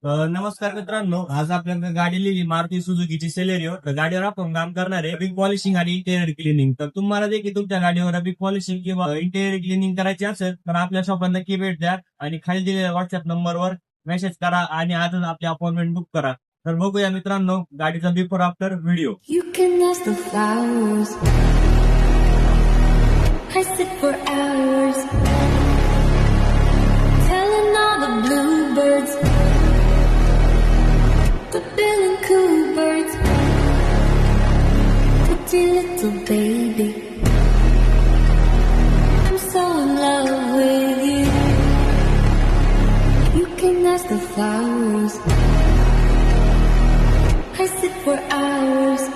नमस्कार मित्रांनो, आज आपल्याला गाडी लिहिली मारुती सुझुकीची सेलेरिओ. तर गाडीवर आपण काम करणार आहे रबिंग पॉलिशिंग आणि इंटेरियर क्लिनिंग. तर तुम्हाला देखील तुमच्या गाडीवर रबिंग पॉलिशिंग किंवा इंटेरियर क्लिनिंग करायची असेल तर आपल्या शॉपला नक्की भेट द्या आणि खाली दिलेल्या व्हॉट्सअप नंबरवर मेसेज करा आणि आजच आपली अपॉइंटमेंट बुक करा. तर बघूया मित्रांनो गाडीचा before after video. You can ask the flowers. I sit for hours, telling all the bluebirds, the bill and coo birds, pretty little baby. I'm so in love with you. You can ask the flowers. I sit for hours.